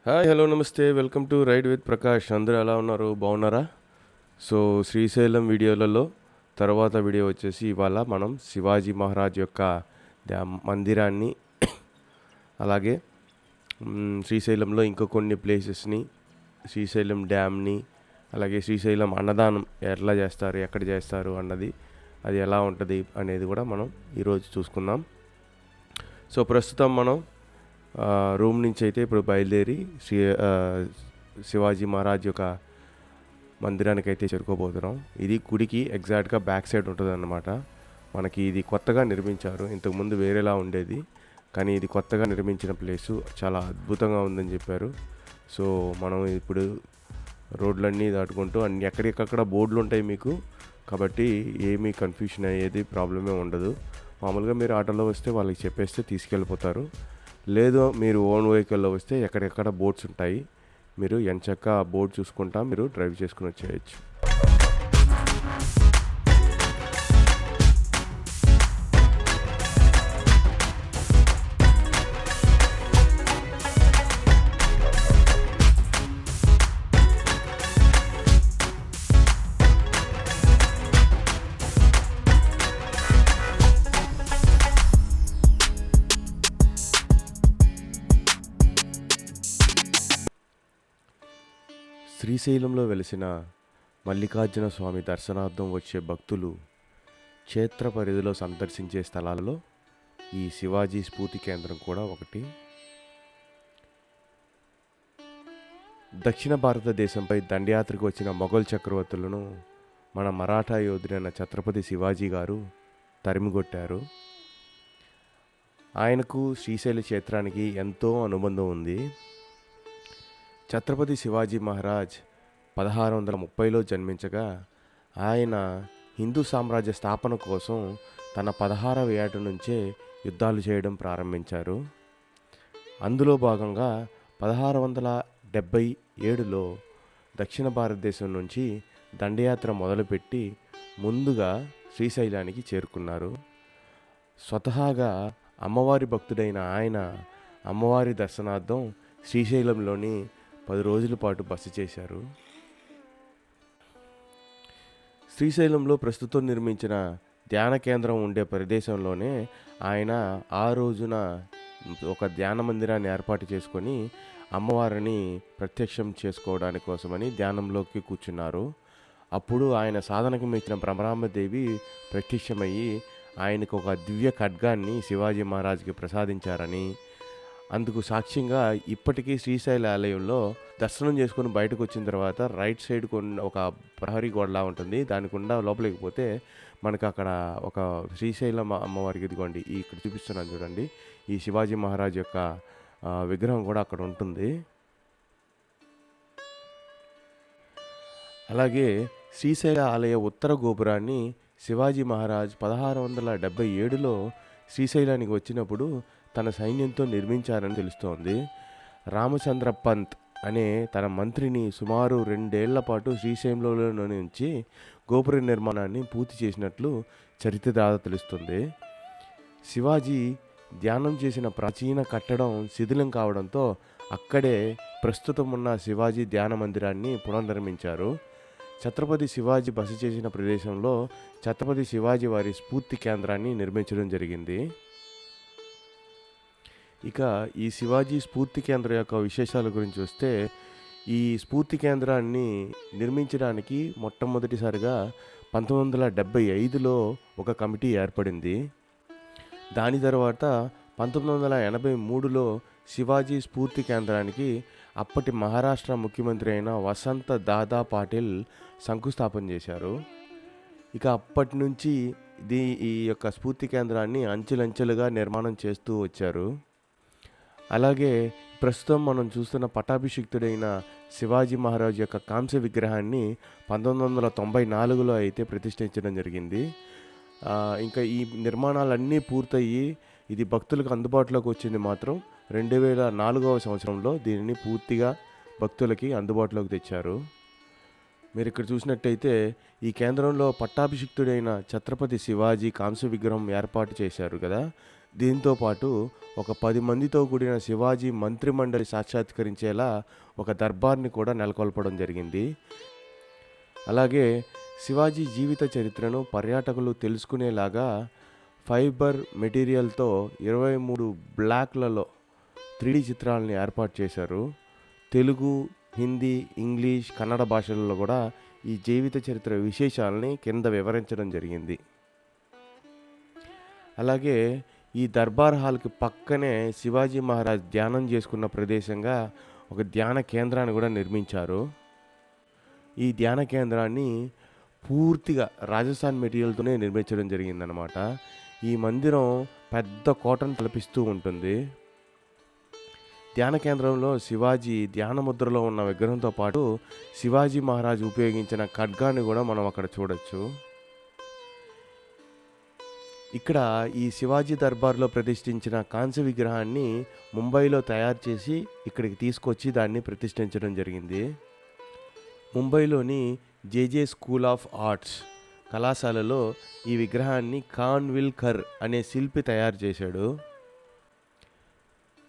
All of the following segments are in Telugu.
హాయ్ హలో నమస్తే welcome to ride with Prakash. అందరూ ఎలా ఉన్నారు? బాగున్నారా? సో శ్రీశైలం వీడియోలలో తర్వాత వీడియో వచ్చేసి ఇవాళ మనం శివాజీ మహారాజ్ యొక్క మందిరాన్ని అలాగే శ్రీశైలంలో ఇంకో కొన్ని ప్లేసెస్ని, శ్రీశైలం డ్యామ్ని, అలాగే శ్రీశైలం అన్నదానం ఎట్లా చేస్తారు, ఎక్కడ చేస్తారు అన్నది, అది ఎలా ఉంటుంది అనేది కూడా మనం ఈరోజు చూసుకుందాం. సో ప్రస్తుతం మనం రూమ్ నుంచి అయితే ఇప్పుడు బయలుదేరి శివాజీ మహారాజ్ యొక్క మందిరానికి అయితే చేరుకోబోతున్నాం. ఇది గుడికి ఎగ్జాక్ట్గా బ్యాక్ సైడ్ ఉంటుంది అన్నమాట. మనకి ఇది కొత్తగా నిర్మించారు. ఇంతకుముందు వేరేలా ఉండేది, కానీ ఇది కొత్తగా నిర్మించిన ప్లేసు చాలా అద్భుతంగా ఉందని చెప్పారు. సో మనం ఇప్పుడు రోడ్లన్నీ దాటుకుంటూ ఎక్కడికక్కడ బోర్డులు ఉంటాయి మీకు, కాబట్టి ఏమీ కన్ఫ్యూషన్ అయ్యేది ప్రాబ్లమే ఉండదు. మామూలుగా మీరు ఆటోలో వస్తే వాళ్ళకి చెప్పేస్తే తీసుకెళ్ళిపోతారు. లేదు మీరు ఓన్ వెహికల్లో వస్తే ఎక్కడెక్కడ బోట్స్ ఉంటాయి, మీరు ఎంచక్క బోట్ చూసుకుంటా మీరు డ్రైవ్ చేసుకుని వచ్చేయచ్చు. శ్రీశైలంలో వెలిసిన మల్లికార్జున స్వామి దర్శనార్థం వచ్చే భక్తులు క్షేత్ర పరిధిలో సందర్శించే స్థలాలలో ఈ శివాజీ స్ఫూర్తి కేంద్రం కూడా ఒకటి. దక్షిణ భారతదేశంపై దండయాత్రకు వచ్చిన మొఘల్ చక్రవర్తులను మన మరాఠా యోధుడైన ఛత్రపతి శివాజీ గారు తరిమిగొట్టారు. ఆయనకు శ్రీశైల క్షేత్రానికి ఎంతో అనుబంధం ఉంది. ఛత్రపతి శివాజీ మహారాజ్ 1630లో జన్మించగా ఆయన హిందూ సామ్రాజ్య స్థాపన కోసం తన 16వ ఏట నుంచే యుద్ధాలు చేయడం ప్రారంభించారు. అందులో భాగంగా 1677లో దక్షిణ భారతదేశం నుంచి దండయాత్ర మొదలుపెట్టి ముందుగా శ్రీశైలానికి చేరుకున్నారు. స్వతహాగా అమ్మవారి భక్తుడైన ఆయన అమ్మవారి దర్శనార్థం శ్రీశైలంలోని 10 రోజుల పాటు బస చేశారు. శ్రీశైలంలో ప్రస్తుతం నిర్మించిన ధ్యాన కేంద్రం ఉండే ప్రదేశంలోనే ఆయన ఆ రోజున ఒక ధ్యాన మందిరాన్ని ఏర్పాటు చేసుకొని అమ్మవారిని ప్రత్యక్షం చేసుకోవడానికి కోసమని ధ్యానంలోకి కూర్చున్నారు. అప్పుడు ఆయన సాధనకు మెచ్చిన భ్రమరాంబదేవి ప్రత్యక్షమయ్యి ఆయనకు ఒక దివ్య ఖడ్గాన్ని శివాజీ మహారాజ్కి ప్రసాదించారని, అందుకు సాక్ష్యంగా ఇప్పటికీ శ్రీశైల ఆలయంలో దర్శనం చేసుకొని బయటకు వచ్చిన తర్వాత రైట్ సైడ్ ఒక ప్రహరీ గోడలా ఉంటుంది. దానికుండా లోపలికి పోతే మనకు అక్కడ ఒక శ్రీశైలం అమ్మవారికి, ఇదిగోండి ఇక్కడ చూపిస్తున్నాను చూడండి, ఈ శివాజీ మహారాజ్ యొక్క విగ్రహం కూడా అక్కడ ఉంటుంది. అలాగే శ్రీశైల ఆలయ ఉత్తర గోపురాన్ని శివాజీ మహారాజ్ 1677లో శ్రీశైలానికి వచ్చినప్పుడు తన సైన్యంతో నిర్మించారని తెలుస్తోంది. రామచంద్ర పంత్ అనే తన మంత్రిని సుమారు 2 ఏళ్ల పాటు శ్రీశైలంలో నుంచి గోపుర నిర్మాణాన్ని పూర్తి చేసినట్లు చరిత్ర ద్వారా తెలుస్తుంది. శివాజీ ధ్యానం చేసిన ప్రాచీన కట్టడం శిథిలం కావడంతో అక్కడే ప్రస్తుతం ఉన్న శివాజీ ధ్యాన మందిరాన్ని పునర్నిర్మించారు. ఛత్రపతి శివాజీ బస చేసిన ప్రదేశంలో ఛత్రపతి శివాజీ వారి స్ఫూర్తి కేంద్రాన్ని నిర్మించడం జరిగింది. ఇక ఈ శివాజీ స్ఫూర్తి కేంద్రం యొక్క విశేషాల గురించి వస్తే, ఈ స్ఫూర్తి కేంద్రాన్ని నిర్మించడానికి మొట్టమొదటిసారిగా 1975లో ఒక కమిటీ ఏర్పడింది. దాని తర్వాత 1983లో శివాజీ స్ఫూర్తి కేంద్రానికి అప్పటి మహారాష్ట్ర ముఖ్యమంత్రి అయిన వసంత దాదా పాటిల్ శంకుస్థాపన చేశారు. ఇక అప్పటి నుంచి ఈ యొక్క స్ఫూర్తి కేంద్రాన్ని అంచెలంచెలుగా నిర్మాణం చేస్తూ వచ్చారు. అలాగే ప్రస్తుతం మనం చూస్తున్న పట్టాభిషిక్తుడైన శివాజీ మహారాజ్ యొక్క కాంస్య విగ్రహాన్ని 1994లో అయితే ప్రతిష్ఠించడం జరిగింది. ఇంకా ఈ నిర్మాణాలన్నీ పూర్తయ్యి ఇది భక్తులకు అందుబాటులోకి వచ్చింది మాత్రం 2004వ సంవత్సరంలో దీనిని పూర్తిగా భక్తులకి అందుబాటులోకి తెచ్చారు. మీరు ఇక్కడ చూసినట్టయితే ఈ కేంద్రంలో పట్టాభిషిక్తుడైన ఛత్రపతి శివాజీ కాంస్య విగ్రహం ఏర్పాటు చేశారు కదా, దీంతో పాటు ఒక 10 మందితో కూడిన శివాజీ మంత్రిమండలి సాక్షాత్కరించేలా ఒక దర్బార్‌ని కూడా నెలకొల్పడం జరిగింది. అలాగే శివాజీ జీవిత చరిత్రను పర్యాటకులు తెలుసుకునేలాగా ఫైబర్ మెటీరియల్‌తో 23 బ్లాక్‌లలో 3D చిత్రాలను ఏర్పాటు చేశారు. తెలుగు, హిందీ, ఇంగ్లీష్, కన్నడ భాషలలో కూడా ఈ జీవిత చరిత్ర విశేషాలని కింద వివరించడం జరిగింది. అలాగే ఈ దర్బార్ హాల్‌కి పక్కనే శివాజీ మహారాజ్ ధ్యానం చేసుకున్న ప్రదేశంగా ఒక ధ్యాన కేంద్రాన్ని కూడా నిర్మించారు. ఈ ధ్యాన కేంద్రాన్ని పూర్తిగా రాజస్థాన్ మెటీరియల్‌తోనే నిర్మించడం జరిగిందనమాట. ఈ మందిరం పెద్ద కోటను తలపిస్తూ ఉంటుంది. ధ్యాన కేంద్రంలో శివాజీ ధ్యాన ముద్రలో ఉన్న విగ్రహంతో పాటు శివాజీ మహారాజ్ ఉపయోగించిన ఖడ్గాన్ని కూడా మనం అక్కడ చూడొచ్చు. ఇక్కడ ఈ శివాజీ దర్బార్లో ప్రతిష్ఠించిన కాంస్య విగ్రహాన్ని ముంబైలో తయారు చేసి ఇక్కడికి తీసుకొచ్చి దాన్ని ప్రతిష్ఠించడం జరిగింది. ముంబైలోని జేజే స్కూల్ ఆఫ్ ఆర్ట్స్ కళాశాలలో ఈ విగ్రహాన్ని కాన్విల్కర్ అనే శిల్పి తయారు చేశాడు.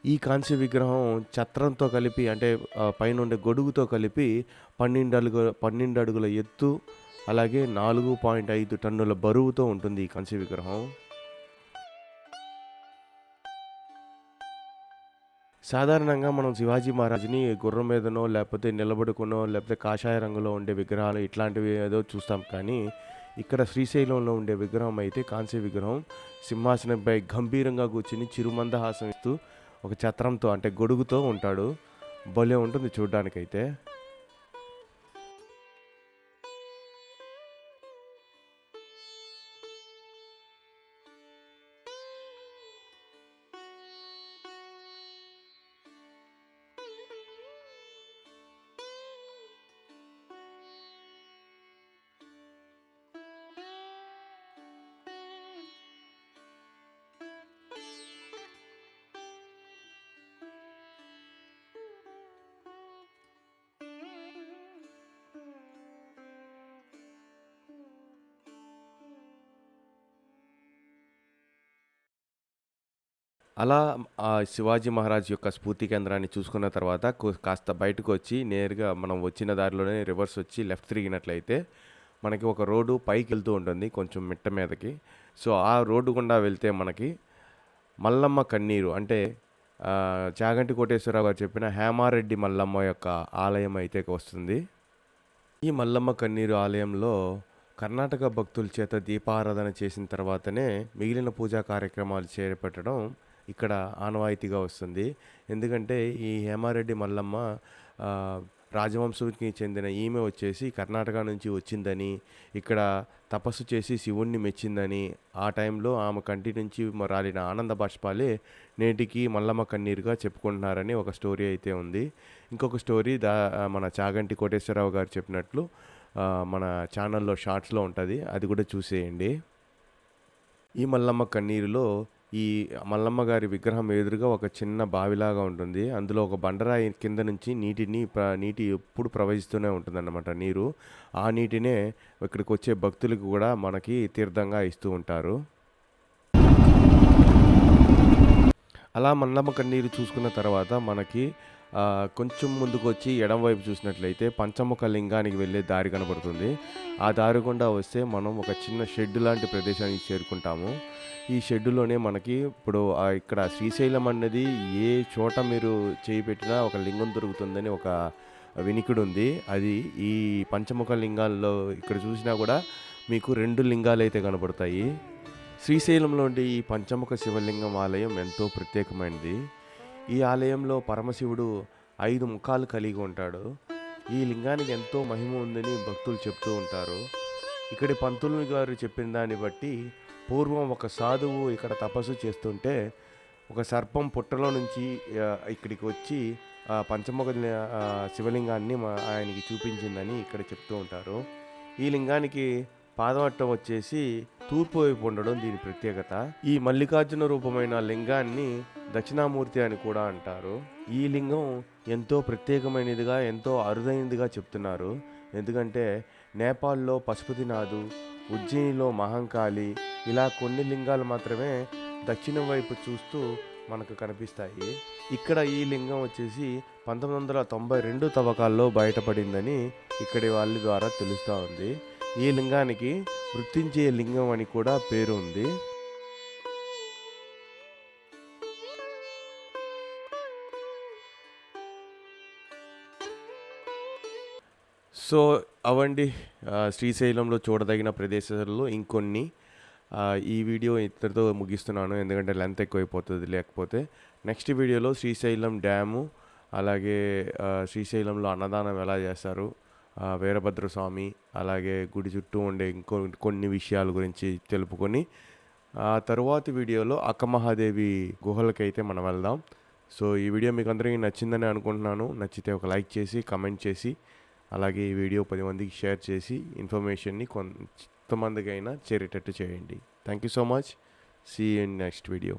ఈ కాంస్య విగ్రహం చత్రంతో కలిపి అంటే పైనుండే గొడుగుతో కలిపి 12 అడుగుల ఎత్తు, అలాగే 4.5 టన్నుల బరువుతో ఉంటుంది ఈ కాంస్య విగ్రహం. సాధారణంగా మనం శివాజీ మహారాజ్‌ని గుర్రం మీదనో, లేకపోతే నిలబడుకునో, లేకపోతే కాషాయ రంగులో ఉండే విగ్రహాలు ఇట్లాంటివి ఏదో చూస్తాం. కానీ ఇక్కడ శ్రీశైలంలో ఉండే విగ్రహం అయితే కాంస్య విగ్రహం సింహాసనంపై గంభీరంగా కూర్చుని చిరుమందహాసం ఇస్తూ ఒక చత్రంతో అంటే గొడుగుతో ఉంటాడు. భలే ఉంటుంది చూడ్డానికైతే. అలా శివాజీ మహారాజ్ యొక్క స్ఫూర్తి కేంద్రాన్ని చూసుకున్న తర్వాత కాస్త బయటకొచ్చి నేరుగా మనం వచ్చిన దారిలోనే రివర్స్ వచ్చి లెఫ్ట్ తిరిగినట్లయితే మనకి ఒక రోడ్డు పైకెళ్తూ ఉంటుంది కొంచెం మిట్ట మీదకి. సో, ఆ రోడ్డు గుండా వెళ్తే మనకి మల్లమ్మ కన్నీరు అంటే చాగంటి కోటేశ్వరరావు గారు చెప్పిన హేమారెడ్డి మల్లమ్మ యొక్క ఆలయం అయితే వస్తుంది. ఈ మల్లమ్మ కన్నీరు ఆలయంలో కర్ణాటక భక్తుల చేత దీపారాధన చేసిన తర్వాతనే మిగిలిన పూజా కార్యక్రమాలు చేపట్టడం ఇక్కడ ఆనవాయితీగా వస్తుంది. ఎందుకంటే ఈ హేమారెడ్డి మల్లమ్మ రాజవంశానికి చెందిన ఈమె వచ్చేసి కర్ణాటక నుంచి వచ్చిందని, ఇక్కడ తపస్సు చేసి శివుణ్ణి మెచ్చిందని, ఆ టైంలో ఆమె కంటి నుంచి రాలిన ఆనంద బాష్పాలే నేటికి మల్లమ్మ కన్నీరుగా చెప్పుకుంటున్నారని ఒక స్టోరీ అయితే ఉంది. ఇంకొక స్టోరీ మన చాగంటి కోటేశ్వరరావు గారు చెప్పినట్లు మన ఛానల్లో షార్ట్స్లో ఉంటుంది, అది కూడా చూసేయండి. ఈ మల్లమ్మ కన్నీరులో ఈ మల్లమ్మ గారి విగ్రహం ఎదురుగా ఒక చిన్న బావిలాగా ఉంటుంది. అందులో ఒక బండరాయి కింద నుంచి నీటి ఎప్పుడు ప్రవహిస్తూనే ఉంటుందన్నమాట నీరు. ఆ నీటినే ఇక్కడికి వచ్చే భక్తులకు కూడా మనకి తీర్థంగా ఇస్తూ ఉంటారు. అలా మల్లమ్మ కన్నీరు చూసుకున్న తర్వాత మనకి కొంచెం ముందుకు వచ్చి ఎడమవైపు చూసినట్లయితే పంచముఖ లింగానికి వెళ్ళే దారి కనబడుతుంది. ఆ దారి గుండా వస్తే మనం ఒక చిన్న షెడ్ లాంటి ప్రదేశానికి చేరుకుంటాము. ఈ షెడ్డులోనే మనకి ఇప్పుడు ఇక్కడ శ్రీశైలం అన్నది ఏ చోట మీరు చేయి పెట్టినా ఒక లింగం దొరుకుతుందని ఒక వినికిడి ఉంది. అది ఈ పంచముఖ లింగాల్లో ఇక్కడ చూసినా కూడా మీకు 2 లింగాలు అయితే కనబడతాయి. శ్రీశైలంలో ఉండే ఈ పంచముఖ శివలింగం ఆలయం ఎంతో ప్రత్యేకమైనది. ఈ ఆలయంలో పరమశివుడు 5 ముఖాలు కలిగి ఉంటాడు. ఈ లింగానికి ఎంతో మహిమ ఉందని భక్తులు చెప్తూ ఉంటారు. ఇక్కడి పంతులు గారు చెప్పిన దాన్ని బట్టి పూర్వం ఒక సాధువు ఇక్కడ తపస్సు చేస్తుంటే ఒక సర్పం పుట్టలో నుంచి ఇక్కడికి వచ్చి పంచముఖ శివలింగాన్ని ఆయనకి చూపించిందని ఇక్కడ చెప్తూ ఉంటారు. ఈ లింగానికి పాదవట్టం వచ్చేసి తూర్పు వైపు ఉండడం దీని ప్రత్యేకత. ఈ మల్లికార్జున రూపమైన లింగాన్ని దక్షిణామూర్తి అని కూడా అంటారు. ఈ లింగం ఎంతో ప్రత్యేకమైనదిగా, ఎంతో అరుదైనదిగా చెప్తున్నారు. ఎందుకంటే నేపాల్లో పశుపతినాథు, ఉజ్జయినిలో మహంకాళి ఇలా కొన్ని లింగాలు మాత్రమే దక్షిణం వైపు చూస్తూ మనకు కనిపిస్తాయి. ఇక్కడ ఈ లింగం వచ్చేసి 1992 తవ్వకాల్లో బయటపడిందని ఇక్కడి వాళ్ళ ద్వారా తెలుస్తూ ఉంది. ఈ లింగానికి వృత్తించే లింగం అని కూడా పేరు ఉంది. సో అవండి శ్రీశైలంలో చూడదగిన ప్రదేశాల్లో ఇంకొన్ని. ఈ వీడియో ఇంతటితో ముగిస్తున్నాను, ఎందుకంటే లెంత్ ఎక్కువైపోతుంది లేకపోతే. నెక్స్ట్ వీడియోలో శ్రీశైలం డ్యాము, అలాగే శ్రీశైలంలో అన్నదానం ఎలా చేస్తారు, వీరభద్ర స్వామి, అలాగే గుడి చుట్టూ ఉండే కొన్ని విషయాల గురించి తెలుపుకొని ఆ తరువాతి వీడియోలో అక్కమహాదేవి గుహలకైతే మనం వెళ్దాం. సో ఈ వీడియో మీకు అందరికీ నచ్చిందని అనుకుంటున్నాను. నచ్చితే ఒక లైక్ చేసి కమెంట్ చేసి, అలాగే ఈ వీడియో 10 మందికి షేర్ చేసి ఇన్ఫర్మేషన్ని కొంతమందికైనా చేరేటట్టు చేయండి. Thank you so much. See you in next video.